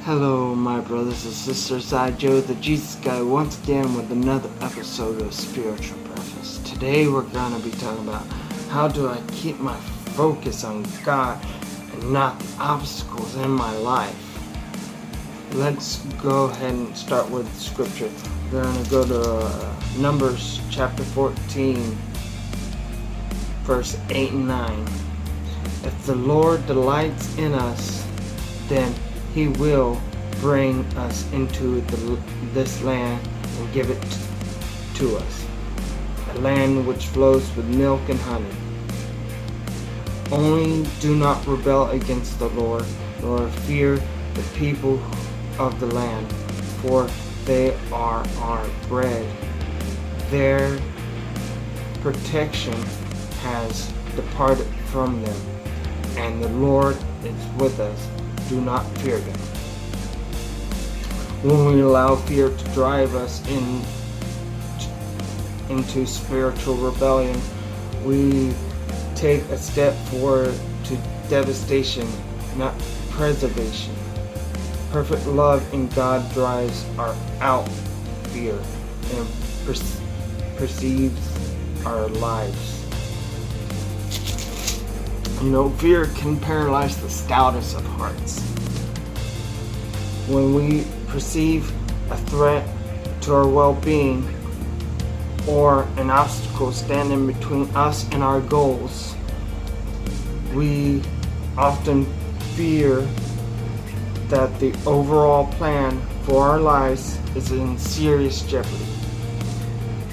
Hello, my brothers and sisters. I, Joe the Jesus Guy, once again with another episode of Spiritual Breakfast. Today we're going to be talking about how do I keep my focus on God and not the obstacles in my life. Let's go ahead and start with scripture. We're going to go to Numbers chapter 14, verse 8 and 9. If the Lord delights in us, then He will bring us into this land and give it to us, a land which flows with milk and honey. Only do not rebel against the Lord, nor fear the people of the land, for they are our bread. Their protection has departed from them, and the Lord is with us. Do not fear them. When we allow fear to drive us into spiritual rebellion, we take a step forward to devastation, not preservation. Perfect love in God drives out fear and perceives our lives. Fear can paralyze the stoutest of hearts. When we perceive a threat to our well-being or an obstacle standing between us and our goals, we often fear that the overall plan for our lives is in serious jeopardy.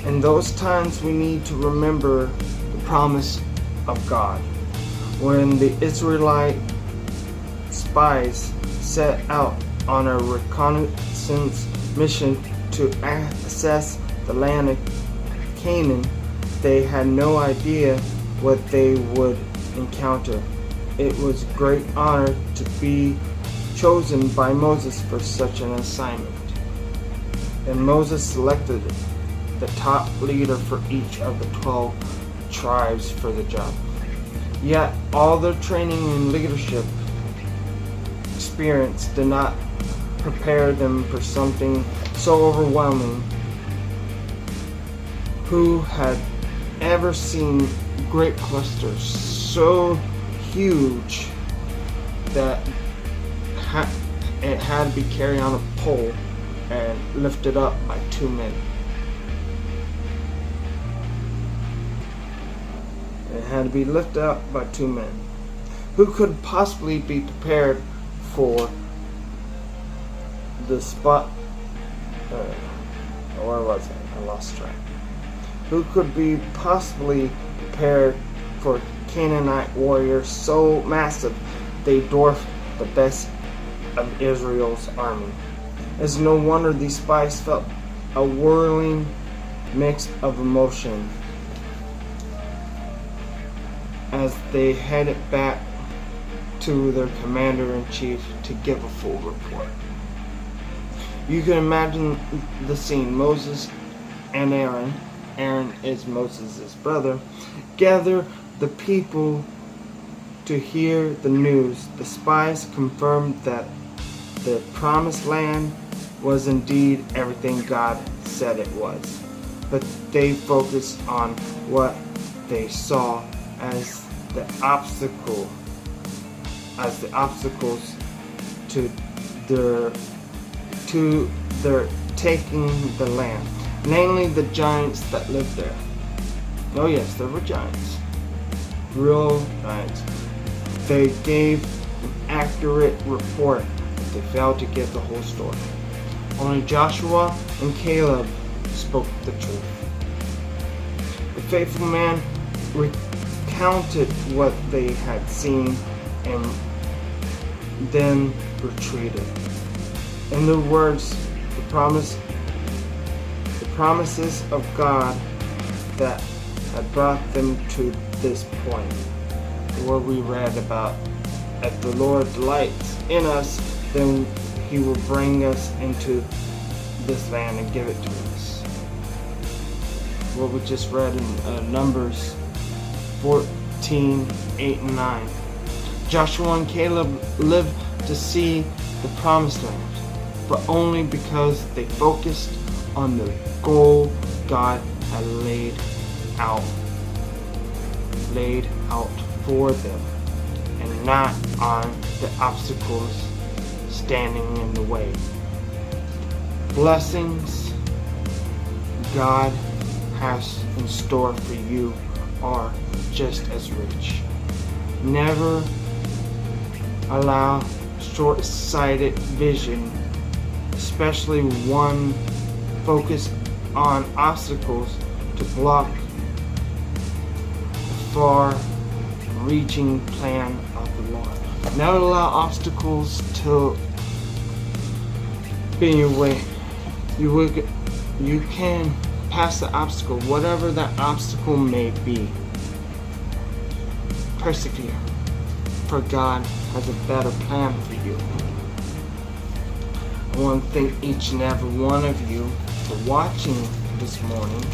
In those times, we need to remember the promise of God. When the Israelite spies set out on a reconnaissance mission to assess the land of Canaan, they had no idea what they would encounter. It was a great honor to be chosen by Moses for such an assignment. And Moses selected the top leader for each of the 12 tribes for the job. Yet all their training and leadership experience did not prepare them for something so overwhelming. Who had ever seen grape clusters so huge that it had to be carried on a pole and lifted up by 2 men? It had to be lifted up by 2 men. Who could possibly be prepared for the spot? Where was it? I lost track. Who could be possibly prepared for Canaanite warriors so massive they dwarfed the best of Israel's army? It's no wonder these spies felt a whirling mix of emotion as they headed back to their commander-in-chief to give a full report. You can imagine the scene. Moses and Aaron is Moses' brother, gather the people to hear the news. The spies confirmed that the promised land was indeed everything God said it was, but they focused on what they saw as the obstacles to their taking the land, namely the giants that lived there. Oh yes, there were giants, real giants. They gave an accurate report, but they failed to give the whole story. Only Joshua and Caleb spoke the truth. The faithful man recounted what they had seen and then retreated. In their words, the promises of God that had brought them to this point. What we read about, if the Lord delights in us, then He will bring us into this land and give it to us. What we just read in Numbers 14, 8 and 9. Joshua and Caleb lived to see the promised land, but only because they focused on the goal God had laid out for them, and not on the obstacles standing in the way. Blessings God has in store for you are just as rich. Never allow short-sighted vision, especially one focused on obstacles, to block the far-reaching plan of the Lord. Never allow obstacles to be in your way. You can pass the obstacle, whatever that obstacle may be. Persevere, for God has a better plan for you. I want to thank each and every one of you for watching this morning.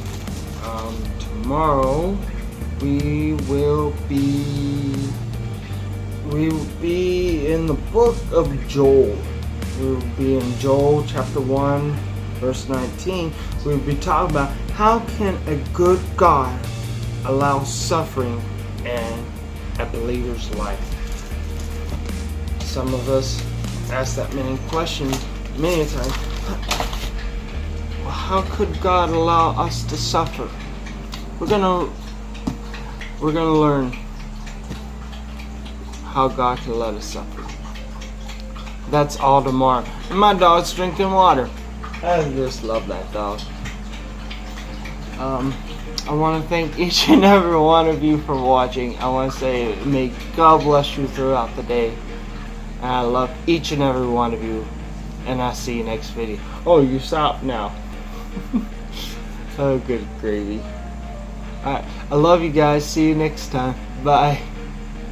Tomorrow we will be in the book of Joel. We will be in Joel chapter 1 verse 19. We will be talking about how can a good God allow suffering in a believer's life. Some of us ask that many questions many times. Well, how could God allow us to suffer? We're gonna learn how God can let us suffer. That's all tomorrow. And my dog's drinking water. I just love that dog. I want to thank each and every one of you for watching. I want to say may God bless you throughout the day. And I love each and every one of you. And I'll see you next video. Oh, you stop now. Oh, good gravy. Alright, I love you guys. See you next time. Bye.